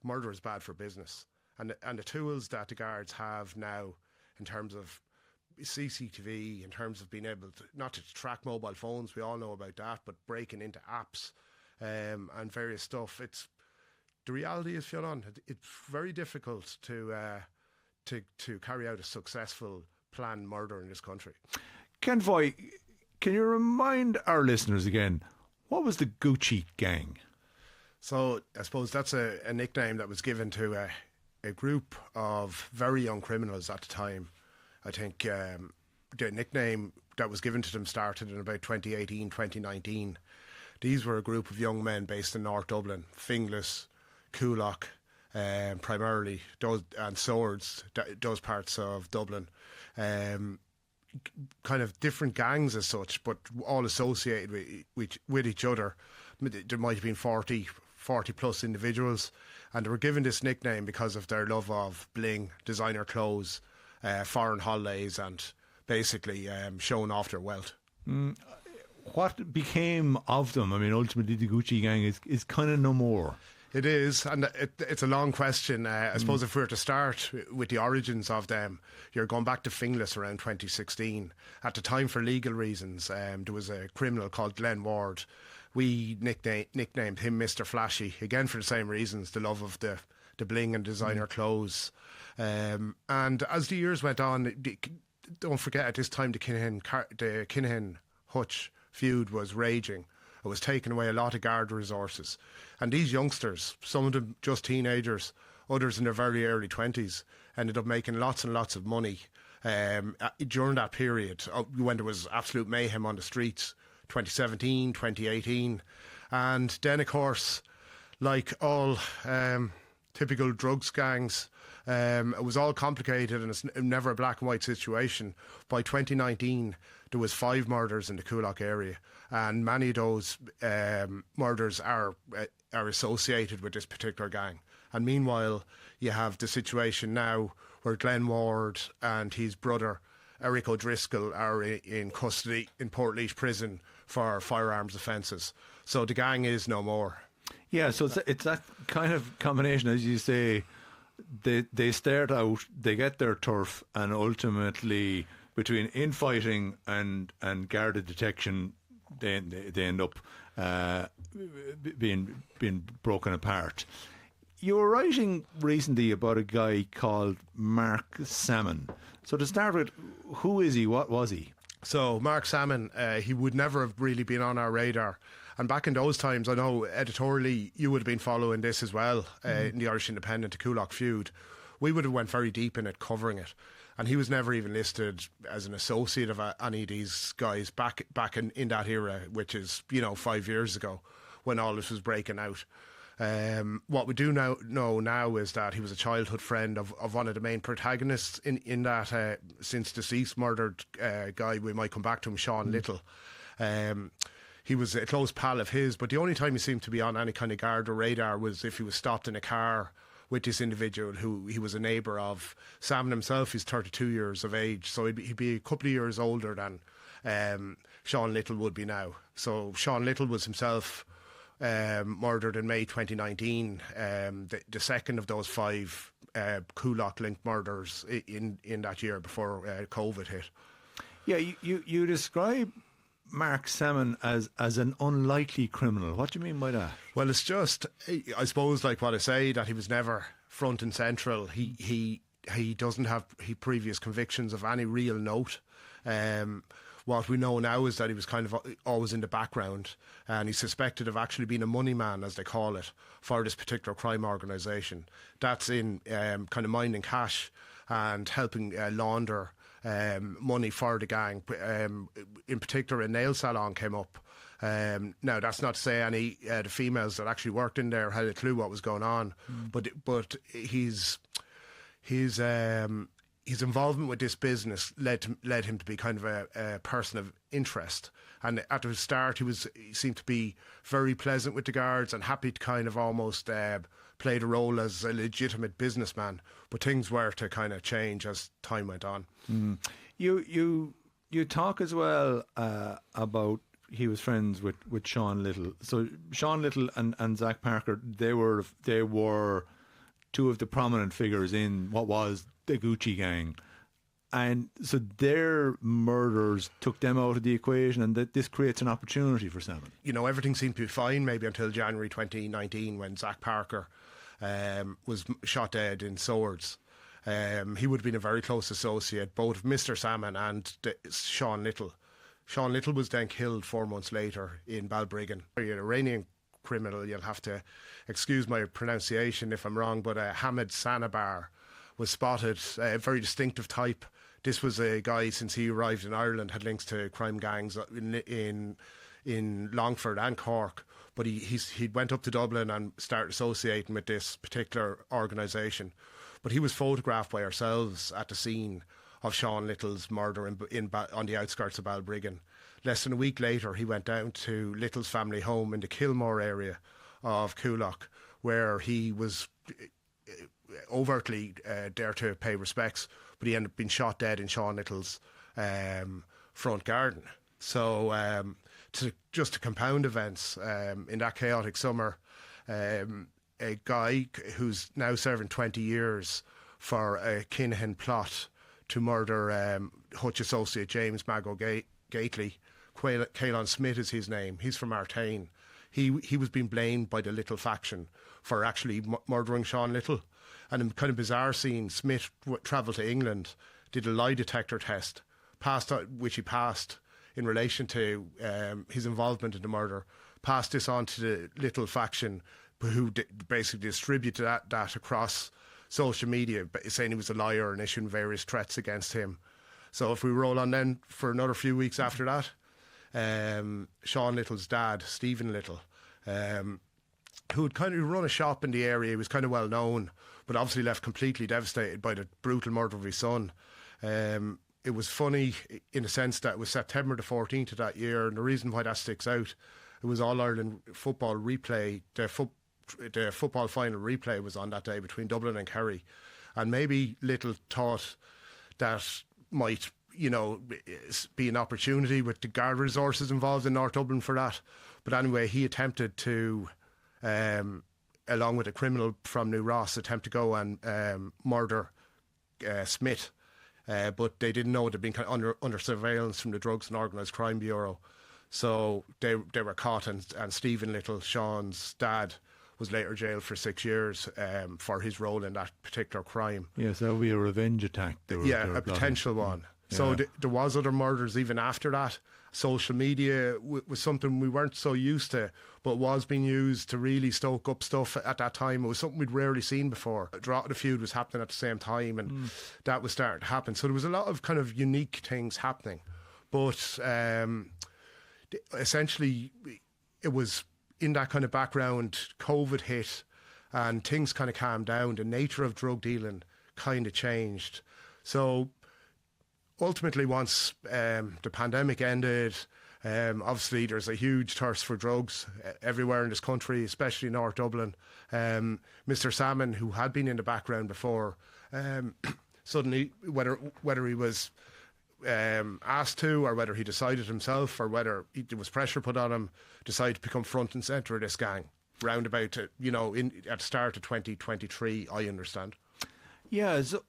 murder is bad for business. And the tools that the guards have now in terms of CCTV, in terms of being able to, not to track mobile phones, we all know about that, but breaking into apps and various stuff. The reality is, Fionnán, it's very difficult to carry out a successful planned murder in this country. Ken Foy, can you remind our listeners again, what was the Gucci gang? So I suppose that's a nickname that was given to a group of very young criminals at the time. I think the nickname that was given to them started in about 2018, 2019. These were a group of young men based in North Dublin, Finglas, Coolock, primarily, and Swords, those parts of Dublin. Kind of different gangs as such, but all associated with each other. There might have been 40 plus individuals, and they were given this nickname because of their love of bling, designer clothes, foreign holidays, and basically showing off their wealth. What became of them? I mean, ultimately the Gucci gang is kind of no more. It is, and it's a long question. I suppose if we were to start with the origins of them, you're going back to Finglas around 2016. At the time, for legal reasons, there was a criminal called Glenn Ward. We nicknamed him Mr. Flashy, again for the same reasons, the love of the bling and designer clothes. And as the years went on, don't forget at this time the Kinahan-Hutch feud was raging. It was taking away a lot of guard resources. And these youngsters, some of them just teenagers, others in their very early 20s, ended up making lots and lots of money during that period when there was absolute mayhem on the streets, 2017, 2018. And then, of course, like all typical drugs gangs, it was all complicated and it's never a black and white situation. By 2019, there was 5 murders in the Coolock area, and many of those murders are associated with this particular gang. And meanwhile, you have the situation now where Glenn Ward and his brother Eric O'Driscoll are in custody in Portlaoise prison for firearms offences. So the gang is no more. Yeah, so it's that kind of combination, as you say. They start out, they get their turf, and ultimately between infighting and guarded detection, they end up being broken apart. You were writing recently about a guy called Mark Salmon. So to start with, who is he? What was he? So Mark Salmon, he would never have really been on our radar. And back in those times, I know editorially you would have been following this as well, in the Irish Independent, the Coolock feud. We would have went very deep in it, covering it. And he was never even listed as an associate of any of these guys back in that era, which is, 5 years ago, when all this was breaking out. What we do know now is that he was a childhood friend of one of the main protagonists in that since deceased murdered guy. We might come back to him, Sean Little. He was a close pal of his, but the only time he seemed to be on any kind of guard or radar was if he was stopped in a car with this individual who he was a neighbour of. Salmon himself is 32 years of age, so he'd be a couple of years older than Sean Little would be now. So Sean Little was himself murdered in May 2019, the second of those 5 Coolock-linked murders in that year before COVID hit. Yeah, you describe Mark Salmon as an unlikely criminal. What do you mean by that? Well, it's just, I suppose, like what I say, that he was never front and central. He doesn't have previous convictions of any real note. What we know now is that he was kind of always in the background, and he's suspected of actually being a money man, as they call it, for this particular crime organisation. That's in kind of minding cash and helping launder money for the gang. In particular, a nail salon came up. Now, that's not to say any the females that actually worked in there had a clue what was going on, but his involvement with this business led him to be kind of a person of interest. And at the start, he seemed to be very pleasant with the guards and happy to kind of almost play the role as a legitimate businessman. But things were to kind of change as time went on. You talk as well about he was friends with Sean Little. So Sean Little and Zach Parker, they were two of the prominent figures in what was the Gucci gang. And so their murders took them out of the equation, and that this creates an opportunity for Salmon. You know, everything seemed to be fine maybe until January 2019 when Zach Parker was shot dead in Swords. He would have been a very close associate, both of Mr. Salmon and Sean Little. Sean Little was then killed 4 months later in Balbriggan. An Iranian criminal, you'll have to excuse my pronunciation if I'm wrong, but Hamid Sanabar was spotted, a very distinctive type. This was a guy, since he arrived in Ireland, had links to crime gangs in Longford and Cork. But he went up to Dublin and started associating with this particular organisation. But he was photographed by ourselves at the scene of Sean Little's murder on the outskirts of Balbriggan. Less than a week later, he went down to Little's family home in the Kilmore area of Coolock, where he was overtly there to pay respects, but he ended up being shot dead in Sean Little's front garden. So just to compound events, in that chaotic summer, a guy who's now serving 20 years for a Kinahan plot to murder Hutch associate James Mago Gately. Caelan Smith is his name. He's from Artane. He was being blamed by the Little faction for actually murdering Sean Little. And in a kind of bizarre scene, Smith travelled to England, did a lie detector test, which he passed in relation to his involvement in the murder, passed this on to the Little faction, who basically distributed that across social media, saying he was a liar and issuing various threats against him. So if we roll on then for another few weeks after that, Sean Little's dad, Stephen Little, who had kind of run a shop in the area, he was kind of well known, but obviously left completely devastated by the brutal murder of his son. It was funny in the sense that it was September the 14th of that year, and the reason why that sticks out, it was All-Ireland football replay. The football final replay was on that day between Dublin and Kerry, and maybe Little thought that might, you know, be an opportunity with the guard resources involved in North Dublin for that. But anyway, he attempted to, along with a criminal from New Ross, attempt to go and murder Smith. But they didn't know they'd been kind of under surveillance from the Drugs and Organised Crime Bureau. So they were caught, and Stephen Little, Sean's dad, was later jailed for 6 years for his role in that particular crime. Yes, that would be a revenge attack. A potential one. Yeah. So there was other murders even after that. Social media was something we weren't so used to, but was being used to really stoke up stuff at that time. It was something we'd rarely seen before. Drought of the Feud was happening at the same time, and that was starting to happen. So there was a lot of kind of unique things happening. But essentially, it was in that kind of background, COVID hit and things kind of calmed down. The nature of drug dealing kind of changed. So ultimately, once the pandemic ended, obviously there's a huge thirst for drugs everywhere in this country, especially in North Dublin. Mr. Salmon, who had been in the background before, suddenly, whether he was asked to, or whether he decided himself, or whether there was pressure put on him, decided to become front and centre of this gang round about, at the start of 2023, I understand. Yeah, so,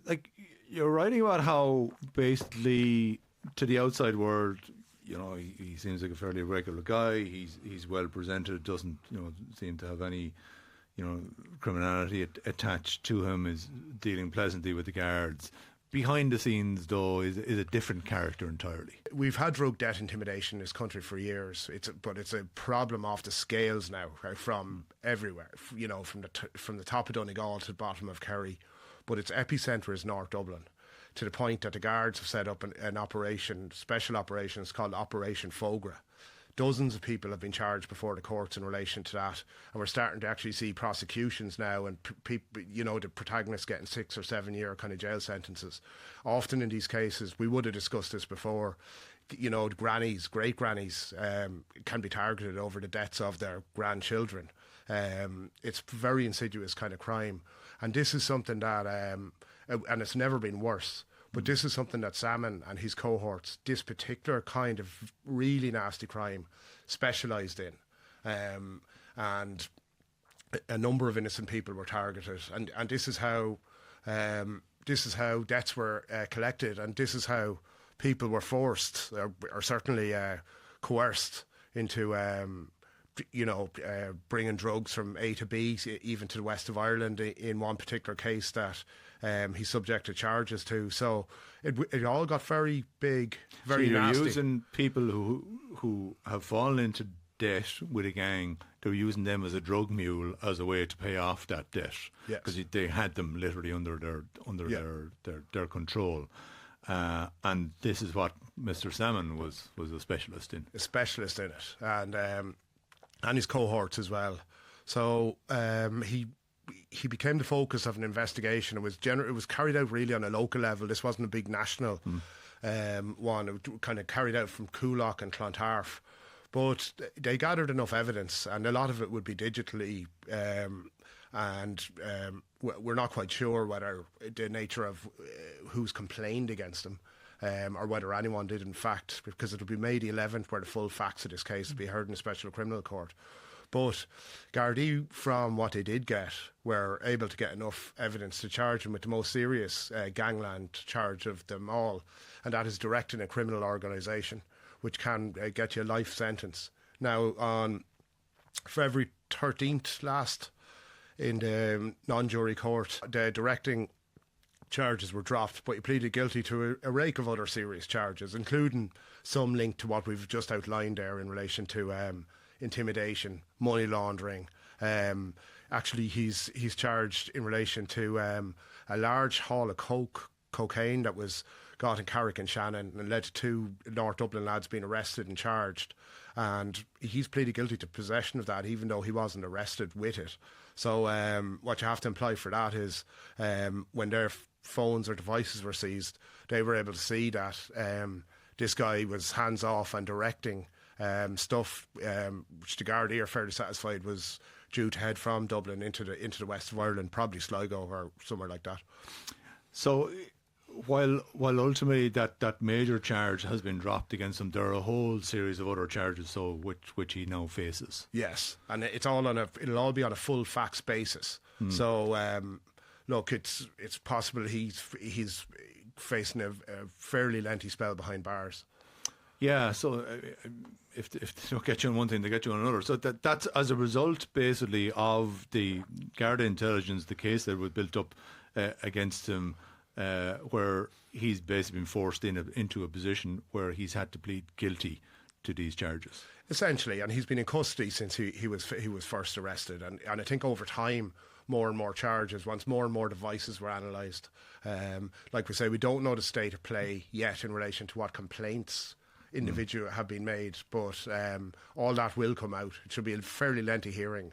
like, you're writing about how basically to the outside world, he seems like a fairly regular guy. He's well presented, doesn't seem to have any criminality attached to him, is dealing pleasantly with the guards. Behind the scenes, though, is a different character entirely. We've had drug debt intimidation in this country for years. But it's a problem off the scales now, right, from everywhere. From the top of Donegal to the bottom of Kerry. But its epicentre is North Dublin, to the point that the guards have set up an operation, special operations called Operation Fogra. Dozens of people have been charged before the courts in relation to that, and we're starting to actually see prosecutions now, and people, the protagonists getting 6 or 7 year kind of jail sentences. Often in these cases, we would have discussed this before, the grannies, great grannies, can be targeted over the deaths of their grandchildren. It's very insidious kind of crime, and this is something that, and it's never been worse. But this is something that Salmon and his cohorts, this particular kind of really nasty crime, specialised in. And a number of innocent people were targeted, and this is how debts were collected, and this is how people were forced or certainly coerced into bringing drugs from A to B, even to the west of Ireland, in one particular case that he subjected charges to. So it all got very big, very you're nasty. using people who have fallen into debt with a gang. They were using them as a drug mule as a way to pay off that debt, because they had them literally under their control. And this is what Mr. Salmon was a specialist in. A specialist in it, and his cohorts as well. So he became the focus of an investigation. It was carried out really on a local level. This wasn't a big national one. It was kind of carried out from Coolock and Clontarf. But they gathered enough evidence, and a lot of it would be digitally, we're not quite sure whether the nature of who's complained against them, or whether anyone did in fact, because it will be May the 11th where the full facts of this case will be heard in a special criminal court. But Gardaí, from what they did get, were able to get enough evidence to charge him with the most serious gangland charge of them all, and that is directing a criminal organisation, which can get you a life sentence. Now, on February 13th last, in the non-jury court, the directing charges were dropped, but he pleaded guilty to a rake of other serious charges, including some linked to what we've just outlined there in relation to intimidation, money laundering. Actually, he's charged in relation to a large haul of cocaine that was got in Carrick and Shannon and led to 2 North Dublin lads being arrested and charged. And he's pleaded guilty to possession of that, even though he wasn't arrested with it. So what you have to imply for that is when their phones or devices were seized, they were able to see that this guy was hands off and directing stuff which the Gardaí are fairly satisfied was due to head from Dublin into the west of Ireland, probably Sligo or somewhere like that. So while ultimately that major charge has been dropped against him, there are a whole series of other charges, so which he now faces. Yes, and it'll all be on a full facts basis. So look, it's possible he's facing a fairly lengthy spell behind bars. Yeah, so if they don't get you on one thing, they get you on another. So that's as a result, basically, of the Garda intelligence, the case that was built up against him, where he's basically been forced into a position where he's had to plead guilty to these charges. Essentially, and he's been in custody since he was first arrested, and I think over time, more and more charges, once more and more devices were analysed. Like we say, we don't know the state of play yet in relation to what complaints individual have been made, but all that will come out. It should be a fairly lengthy hearing.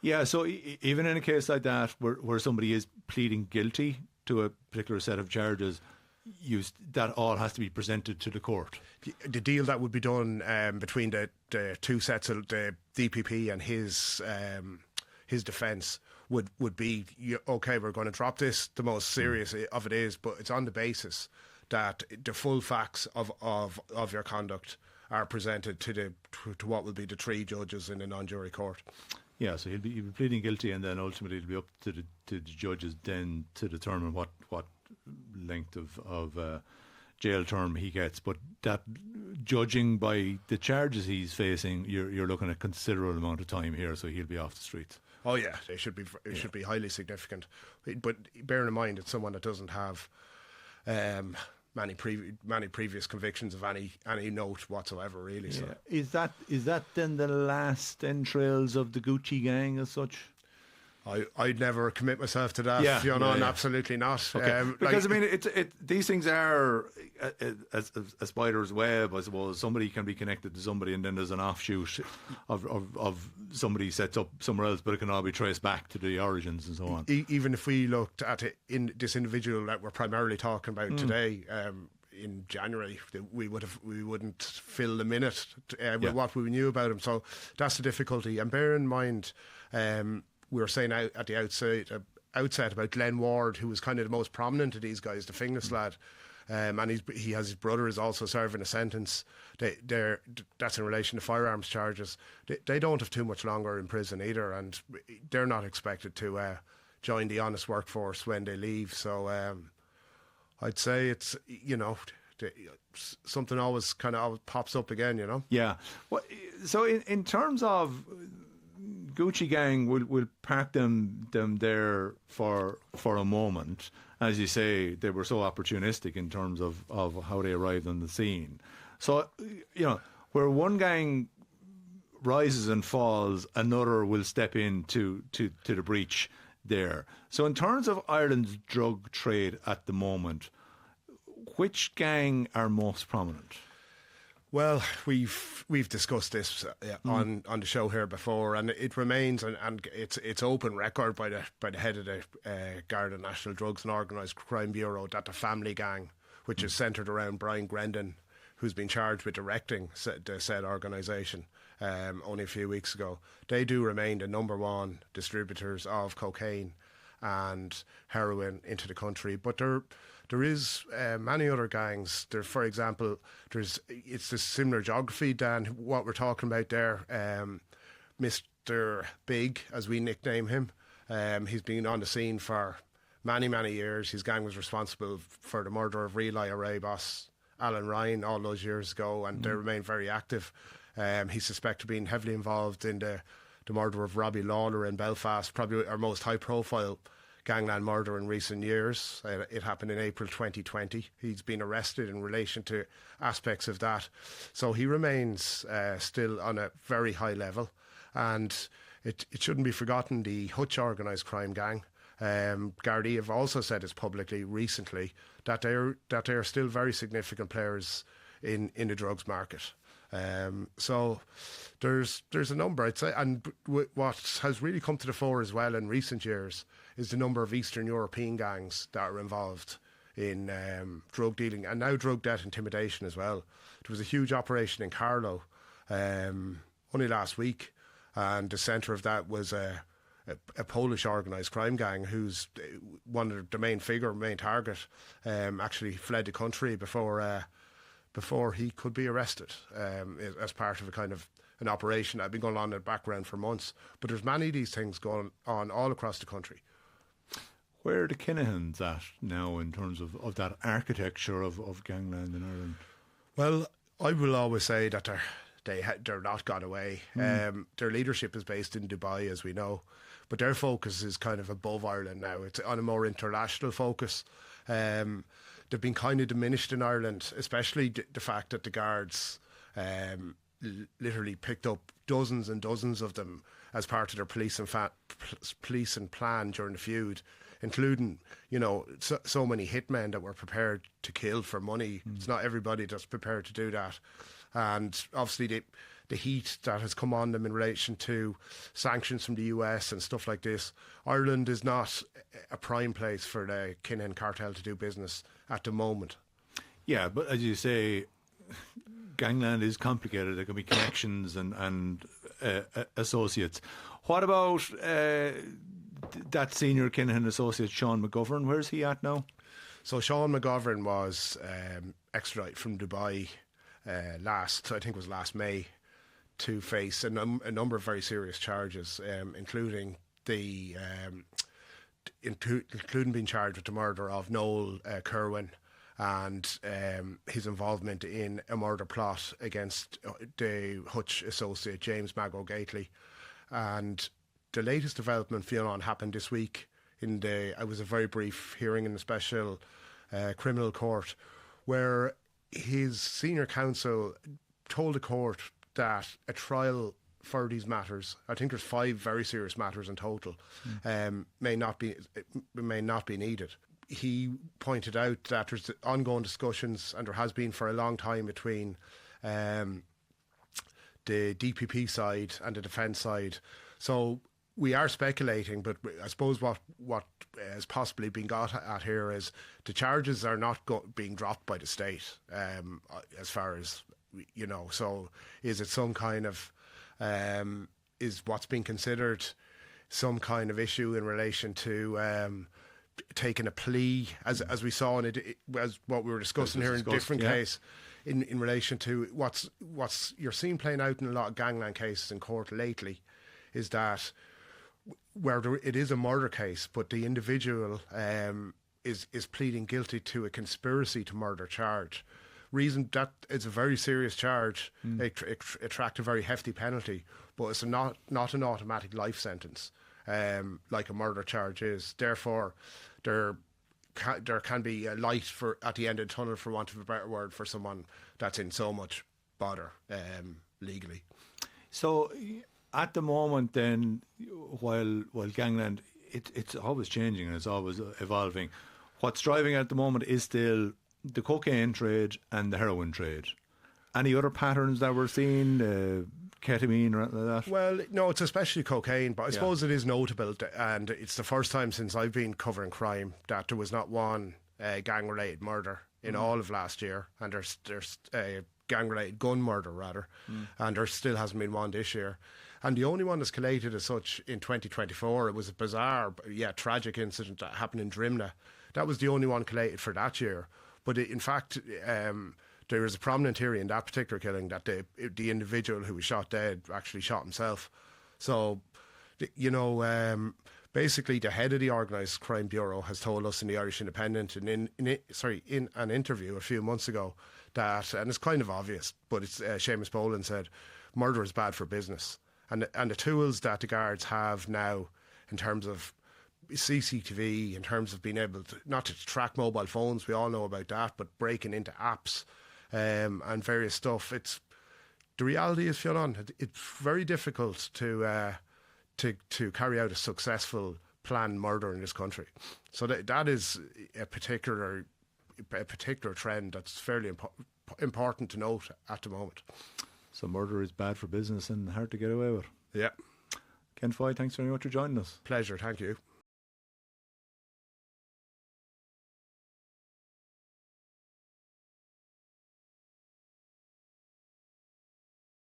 Yeah, so even in a case like that, where somebody is pleading guilty to a particular set of charges, that all has to be presented to the court. The deal that would be done between the two sets of the DPP and his defence would be, okay, we're going to drop this. The most serious of it is, but it's on the basis that the full facts of your conduct are presented to what will be the 3 judges in the non-jury court. Yeah, so he'll be pleading guilty, and then ultimately it'll be up to the judges then to determine what length of jail term he gets. But that, judging by the charges he's facing, you're looking at a considerable amount of time here, so he'll be off the streets. Oh yeah, it should be highly significant. But bearing in mind, it's someone that doesn't have many previous convictions of any note whatsoever, really. Yeah. So. Is that then the last entrails of the Gucci gang as such? I'd never commit myself to that. Absolutely not. Okay. Because I mean, these things are a spider's web, I suppose. Somebody can be connected to somebody, and then there's an offshoot of somebody sets up somewhere else, but it can all be traced back to the origins and so on. Even if we looked at it in this individual that we're primarily talking about today, in January, we wouldn't fill the minute with what we knew about him. So that's the difficulty. And bear in mind, we were saying out at the outset about Glenn Ward, who was kind of the most prominent of these guys, the Finglas lad. And he has his brother is also serving a sentence. That's in relation to firearms charges. They don't have too much longer in prison either, and they're not expected to join the honest workforce when they leave. So I'd say it's, something always pops up again. Yeah. Well, so in terms of Gucci gang, we'll park them there for a moment. As you say, they were so opportunistic in terms of how they arrived on the scene. So, where one gang rises and falls, another will step in to the breach there. So in terms of Ireland's drug trade at the moment, which gang are most prominent? Well, we've discussed this on the show here before, and it remains, and it's open record by the head of the Garda National Drugs and Organised Crime Bureau that the family gang, which is centred around Brian Grendon, who's been charged with directing the said organisation only a few weeks ago, they do remain the number one distributors of cocaine and heroin into the country. But there is many other gangs. There, for example, it's the similar geography, Dan, what we're talking about there. Mr. Big, as we nickname him, he's been on the scene for many, many years. His gang was responsible for the murder of real IRA boss Alan Ryan all those years ago, and they remain very active. He's suspected of being heavily involved in the murder of Robbie Lawler in Belfast, probably our most high-profile gangland murder in recent years. It happened in April 2020. He's been arrested in relation to aspects of that. So he remains still on a very high level. And it shouldn't be forgotten, the Hutch organised crime gang, Gardaí have also said this publicly recently, that they are still very significant players in the drugs market. So there's a number, I'd say, and what has really come to the fore as well in recent years is the number of Eastern European gangs that are involved in drug dealing and now drug debt intimidation as well. There was a huge operation in Carlow only last week, and the centre of that was a Polish organised crime gang who's one of the main target, actually fled the country before he could be arrested as part of a kind of an operation that had been going on in the background for months. But there's many of these things going on all across the country. Where are the Kinahans at now in terms of that architecture of gangland in Ireland? Well, I will always say that they're not gone away. Their leadership is based in Dubai, as we know, but their focus is kind of above Ireland now. It's on a more international focus. They've been kind of diminished in Ireland, especially the fact that the guards literally picked up dozens and dozens of them as part of their police and plan during the feud, including, so many hitmen that were prepared to kill for money. It's not everybody that's prepared to do that. And obviously the heat that has come on them in relation to sanctions from the US and stuff like this. Ireland is not a prime place for the Kinahan cartel to do business at the moment. Yeah, but as you say, gangland is complicated. There can be connections and associates. What about that senior Kinahan associate, Sean McGovern? Where's he at now? So Sean McGovern was extradited from Dubai last May, to face a number of very serious charges, including being charged with the murder of Noel Kerwin and his involvement in a murder plot against the Hutch associate James Mago Gately. And the latest development, Fionnán, happened this week. It was a very brief hearing in the special criminal court, where his senior counsel told the court that a trial for these matters, I think there's 5 very serious matters in total, may not be needed. He pointed out that there's ongoing discussions, and there has been for a long time, between the DPP side and the defence side. So we are speculating, but I suppose what has possibly been got at here is the charges are not being dropped by the state, as far as, so is it some kind of, is what's being considered some kind of issue in relation to taken a plea, as we saw in it, as what we were discussing here in a different case, in relation to what's you're seeing playing out in a lot of gangland cases in court lately, is that where it is a murder case, but the individual is pleading guilty to a conspiracy to murder charge. Reason that it's a very serious charge, it attract a very hefty penalty, but it's not an automatic life sentence, like a murder charge is. Therefore, there can be a light at the end of the tunnel, for want of a better word, for someone that's in so much bother legally. So at the moment then, while gangland, it's always changing and it's always evolving. What's driving at the moment is still the cocaine trade and the heroin trade. Any other patterns that we're seeing, ketamine or anything like that? Well, no, it's especially cocaine, but I suppose it is notable, and it's the first time since I've been covering crime that there was not one gang-related murder in all of last year, and there's gang-related gun murder, rather, and there still hasn't been one this year. And the only one that's collated as such in 2024, it was a bizarre, tragic incident that happened in Drimna. That was the only one collated for that year. But in fact, there is a prominent theory in that particular killing that the individual who was shot dead actually shot himself. So, basically the head of the Organised Crime Bureau has told us in the Irish Independent, in an interview a few months ago, that, and it's kind of obvious, but it's Seamus Boland said, murder is bad for business. And the tools that the guards have now in terms of CCTV, in terms of being able to, not to track mobile phones, we all know about that, but breaking into apps and various stuff. The reality is, Fionnán, it's very difficult to carry out a successful planned murder in this country. So that is a particular trend that's fairly important to note at the moment. So murder is bad for business and hard to get away with. Yeah. Ken Foy, thanks very much for joining us. Pleasure, thank you.